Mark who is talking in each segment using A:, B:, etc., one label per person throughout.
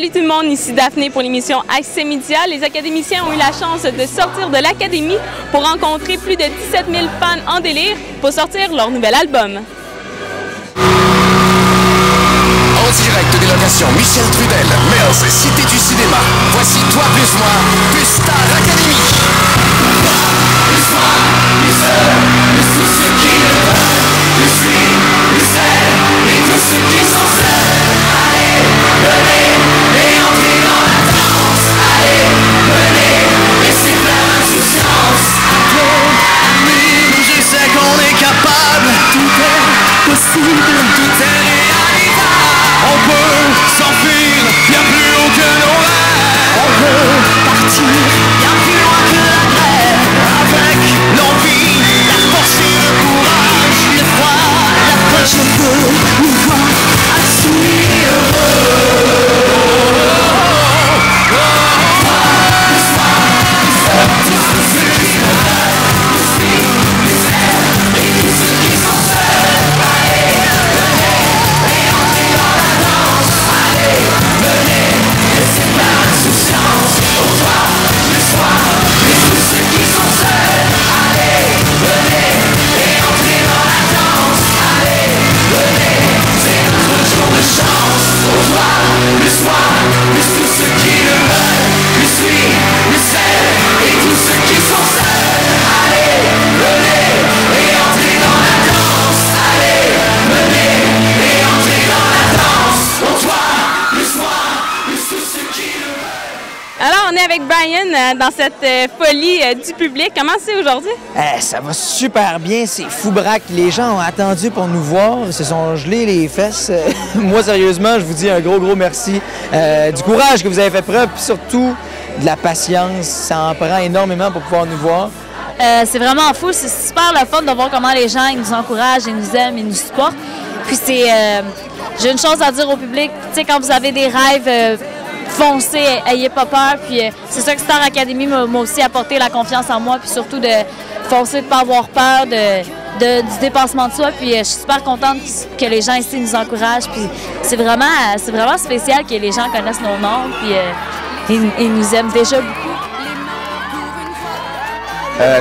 A: Salut tout le monde, ici Daphné pour l'émission Accès Média. Les académiciens ont eu la chance de sortir de l'académie pour rencontrer plus de 17 000 fans en délire pour sortir leur nouvel album.
B: En direct des locations Michel Trudel, Mills, Cité du Cinéma. Voici Toi plus moi, plus Star Academy. Plus moi, plus eux, plus tous ceux qui le veulent. Plus lui, plus elle, et tous ceux qui sont seuls. Allez, venez, et entrez dans la danse. Allez, venez, laissez faire l'insouciance. Amis, je sais qu'on est capable. Tout est possible, tout est réalisable. On peut s'enfuir, bien plus haut que nos rêves. On peut partir, bien plus loin que la grève. Avec l'envie, la force et le courage. Le froid, la pêche, le feu, une voix à
A: Alors, on est avec Brian dans cette folie du public. Comment c'est aujourd'hui?
C: Ça va super bien, c'est fou braque. Les gens ont attendu pour nous voir, ils se sont gelés les fesses. Moi, sérieusement, je vous dis un gros merci du courage que vous avez fait preuve, puis surtout de la patience. Ça en prend énormément pour pouvoir nous voir.
D: C'est vraiment fou, c'est super le fun de voir comment les gens ils nous encouragent, ils nous aiment, ils nous supportent. Puis c'est, j'ai une chose à dire au public, tu sais, quand vous avez des rêves, foncez, ayez pas peur. Puis c'est ça que Star Academy m'a aussi apporté la confiance en moi, puis surtout de foncer, de ne pas avoir peur du dépassement de soi. Puis je suis super contente que les gens ici nous encouragent. Puis c'est vraiment spécial que les gens connaissent nos noms, puis ils nous aiment déjà beaucoup.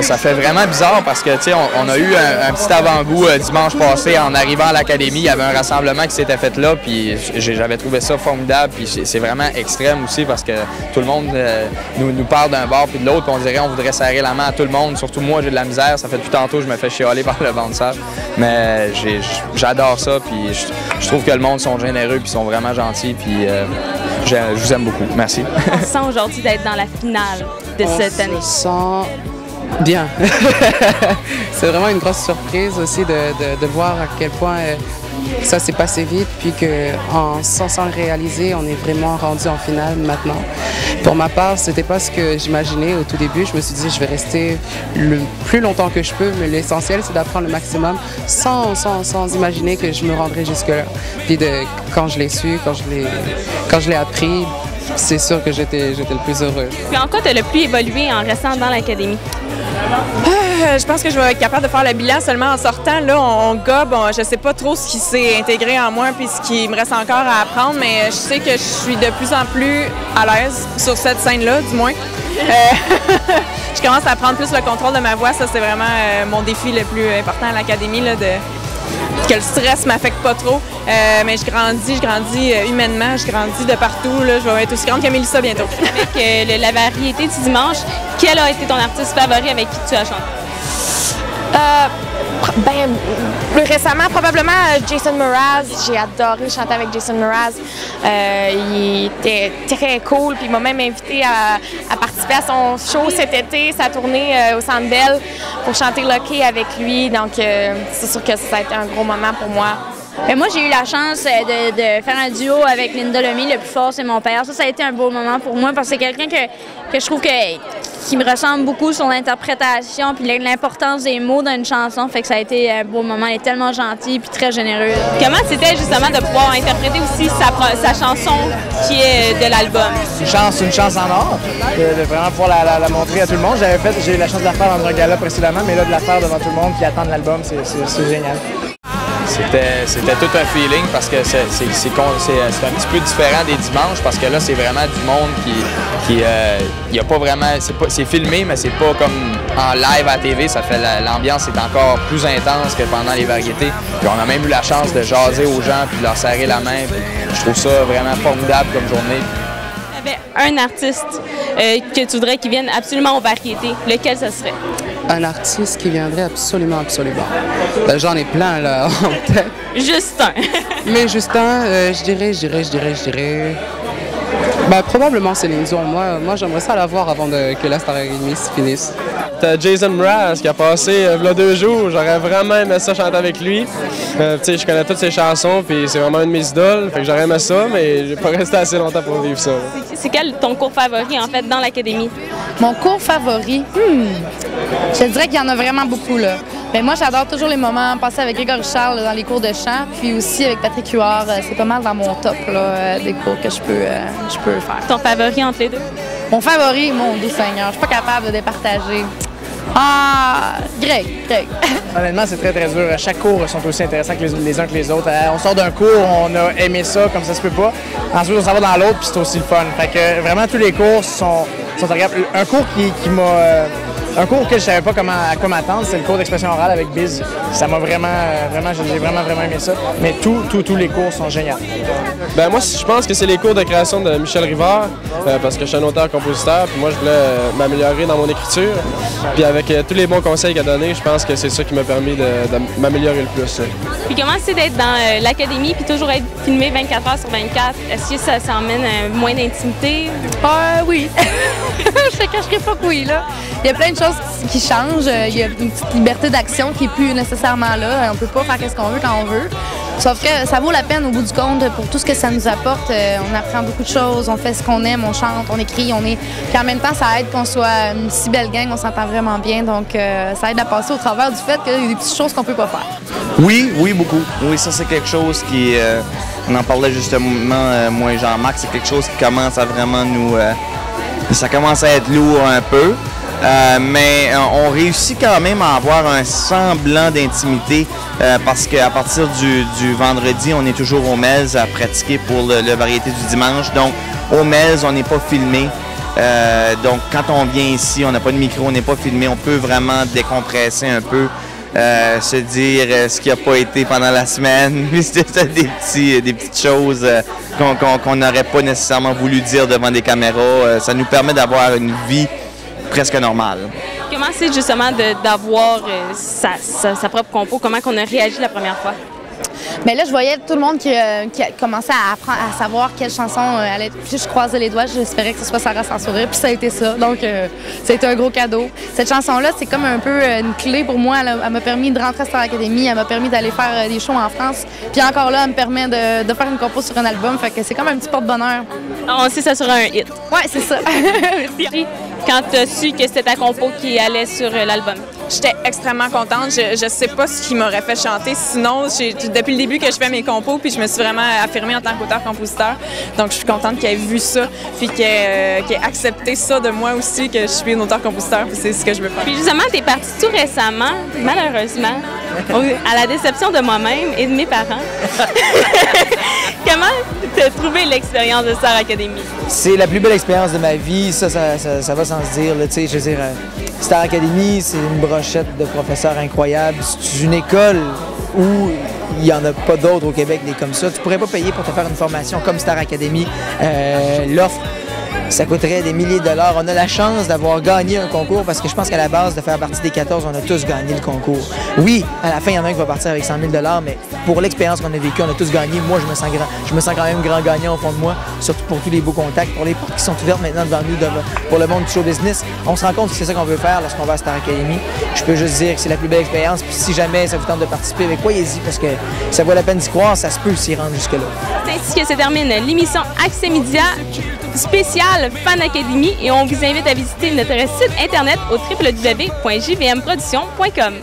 E: Ça fait vraiment bizarre parce que, tu sais, on a eu un petit avant-goût dimanche passé en arrivant à l'académie. Il y avait un rassemblement qui s'était fait là, puis j'avais trouvé ça formidable. Puis c'est vraiment extrême aussi parce que tout le monde nous parle d'un bord puis de l'autre. On dirait qu'on voudrait serrer la main à tout le monde. Surtout moi, j'ai de la misère. Ça fait depuis tantôt, je me fais chialer par le ventre sale. Mais j'adore ça, puis je trouve que le monde sont généreux puis sont vraiment gentils. Puis je vous aime beaucoup. Merci.
A: On se sent aujourd'hui d'être dans la finale de cette année.
F: On se sent bien. C'est vraiment une grosse surprise aussi de voir à quel point ça s'est passé vite, puis sans le réaliser, on est vraiment rendu en finale maintenant. Pour ma part, c'était pas ce que j'imaginais au tout début. Je me suis dit, je vais rester le plus longtemps que je peux, mais l'essentiel, c'est d'apprendre le maximum sans imaginer que je me rendrai jusque-là. Puis quand je l'ai su, quand je l'ai appris, c'est sûr que j'étais le plus heureux.
A: Puis en quoi tu as le plus évolué en restant dans l'académie?
G: Je pense que je vais être capable de faire le bilan seulement en sortant. Là, on gobe, je ne sais pas trop ce qui s'est intégré en moi puis ce qui me reste encore à apprendre, mais je sais que je suis de plus en plus à l'aise sur cette scène-là, du moins. Je commence à prendre plus le contrôle de ma voix. Ça, c'est vraiment mon défi le plus important à l'académie, que le stress ne m'affecte pas trop. Mais je grandis humainement, je grandis de partout. Là. Je vais être aussi grande que Mélissa bientôt.
A: Avec la variété du dimanche, quel a été ton artiste favori avec qui tu as chanté?
H: Plus récemment, probablement Jason Mraz. J'ai adoré chanter avec Jason Mraz. Il était très cool, puis il m'a même invité à participer à son show cet été, sa tournée au Centre Bell pour chanter Lucky avec lui. Donc, c'est sûr que ça a été un gros moment pour moi.
D: Moi, j'ai eu la chance de faire un duo avec Linda Lemay. Le plus fort, c'est mon père. Ça a été un beau moment pour moi parce que c'est quelqu'un que je trouve qui me ressemble beaucoup sur l'interprétation puis l'importance des mots d'une chanson. Fait que ça a été un beau moment. Il est tellement gentil puis très généreux.
A: Comment c'était justement de pouvoir interpréter aussi sa chanson qui est de l'album?
C: Une chance en or, de vraiment pouvoir la montrer à tout le monde. J'ai eu la chance de la faire dans un gala précédemment, mais là, de la faire devant tout le monde puis attendre l'album, c'est génial.
E: c'était tout un feeling parce que c'est un petit peu différent des dimanches parce que là, c'est vraiment du monde qui y a pas vraiment... C'est filmé, mais c'est pas comme en live à la TV. Ça fait l'ambiance est encore plus intense que pendant les variétés. Puis on a même eu la chance de jaser aux gens puis de leur serrer la main. Puis je trouve ça vraiment formidable comme journée.
A: Il y avait un artiste que tu voudrais qu'il vienne absolument aux variétés. Lequel ce serait?
F: Un artiste qui viendrait absolument. Ben, j'en ai plein là en tête.
A: Justin.
F: Mais Justin, je dirais. Ben, probablement Céline Dion. Moi j'aimerais ça la voir avant que la Star Academy se finisse.
I: T'as Jason Mraz qui a passé il y a 2 jours. J'aurais vraiment aimé ça chanter avec lui. Je connais toutes ses chansons, puis c'est vraiment une de mes idoles. Fait que j'aurais aimé ça, mais j'ai pas resté assez longtemps pour vivre ça.
A: C'est quel ton cours favori, en fait, dans l'académie?
J: Mon cours favori? Je dirais qu'il y en a vraiment beaucoup, là. Mais moi, j'adore toujours les moments passés avec Grégory Charles dans les cours de chant, puis aussi avec Patrick Huard. C'est pas mal dans mon top là, des cours que je peux faire.
A: Ton favori entre les deux?
J: Mon favori, mon Dieu Seigneur, je suis pas capable de départager. Ah, Greg.
C: Honnêtement, c'est très dur. Chaque cours sont aussi intéressants que les uns que les autres. On sort d'un cours, on a aimé ça, comme ça se peut pas. Ensuite, on s'en va dans l'autre, puis c'est aussi le fun. Fait que vraiment, tous les cours sont agréables. Un cours qui m'a... Un cours auquel je savais pas à quoi m'attendre, c'est le cours d'expression orale avec Biz. Ça m'a vraiment, j'ai vraiment aimé ça. Mais tous les cours sont géniaux.
I: Ben moi, je pense que c'est les cours de création de Michel Rivard, parce que je suis un auteur-compositeur, puis moi, je voulais m'améliorer dans mon écriture. Puis avec tous les bons conseils qu'il a donnés, je pense que c'est ça qui m'a permis de m'améliorer le plus.
A: Puis comment c'est d'être dans l'académie, puis toujours être filmé 24 heures sur 24? Est-ce que ça emmène moins d'intimité?
J: Oui. Je te cacherai pas que oui, là. Il y a plein de choses qui changent. Il y a une petite liberté d'action qui n'est plus nécessairement là. On peut pas faire ce qu'on veut quand on veut. Sauf que ça vaut la peine au bout du compte pour tout ce que ça nous apporte. On apprend beaucoup de choses, on fait ce qu'on aime, on chante, on écrit, Puis en même temps, ça aide qu'on soit une si belle gang, on s'entend vraiment bien. Donc ça aide à passer au travers du fait qu'il y a des petites choses qu'on peut pas faire.
K: Oui, beaucoup. Oui, ça c'est quelque chose qui... on en parlait justement, moi et Jean-Marc, c'est quelque chose qui commence à vraiment nous... ça commence à être lourd un peu. Mais on réussit quand même à avoir un semblant d'intimité parce qu'à partir du vendredi, on est toujours au MELS à pratiquer pour le variété du dimanche. Donc, au MELS, on n'est pas filmé. Donc, quand on vient ici, on n'a pas de micro, on n'est pas filmé. On peut vraiment décompresser un peu, se dire ce qui n'a pas été pendant la semaine. des petites choses qu'on n'aurait pas nécessairement voulu dire devant des caméras. Ça nous permet d'avoir une vie presque normal.
A: Comment c'est justement d'avoir sa propre compo? Comment on a réagi la première fois?
J: Mais là, je voyais tout le monde qui commençait à apprendre à savoir quelle chanson allait être. Puis je croisais les doigts, j'espérais que ce soit Sarah sans sourire, puis ça a été ça. Donc, ça a été un gros cadeau. Cette chanson-là, c'est comme un peu une clé pour moi. Elle m'a permis de rentrer à Star Academy, elle m'a permis d'aller faire des shows en France. Puis encore là, elle me permet de faire une compo sur un album. Fait que c'est comme un petit porte-bonheur.
A: On sait que ça sera un hit.
J: Ouais, c'est ça.
A: Quand tu as su que c'était ta compo qui allait sur l'album?
G: J'étais extrêmement contente. Je sais pas ce qui m'aurait fait chanter. Sinon, depuis le début que je fais mes compos, puis je me suis vraiment affirmée en tant qu'auteur-compositeur. Donc, je suis contente qu'elle ait vu ça, puis qu'elle ait accepté ça de moi aussi, que je suis une auteur-compositeur, puis c'est ce que je veux faire.
A: Puis justement, tu es partie tout récemment, malheureusement, à la déception de moi-même et de mes parents. Comment tu as trouvé l'expérience de Star Academy?
C: C'est la plus belle expérience de ma vie, ça va sans se dire. Là, je veux dire, Star Academy, c'est une brochette de professeurs incroyables. C'est une école où il n'y en a pas d'autres au Québec des comme ça. Tu ne pourrais pas payer pour te faire une formation comme Star Academy. L'offre, ça coûterait des milliers de dollars. On a la chance d'avoir gagné un concours parce que je pense qu'à la base, de faire partie des 14, on a tous gagné le concours. Oui, à la fin, il y en a un qui va partir avec 100 000 $, mais pour l'expérience qu'on a vécue, on a tous gagné. Moi, je me sens quand même grand gagnant au fond de moi, surtout pour tous les beaux contacts, pour les portes qui sont ouvertes maintenant devant nous, pour le monde du show business. On se rend compte que c'est ça qu'on veut faire lorsqu'on va à Star Academy. Je peux juste dire que c'est la plus belle expérience. Puis si jamais ça vous tente de participer, avec croyez-y parce que ça vaut la peine d'y croire, ça se peut s'y rendre jusque-là.
A: C'est ainsi que se termine l'émission Accès Média spéciale Fan Academy et on vous invite à visiter notre site internet au www.jvmproduction.com.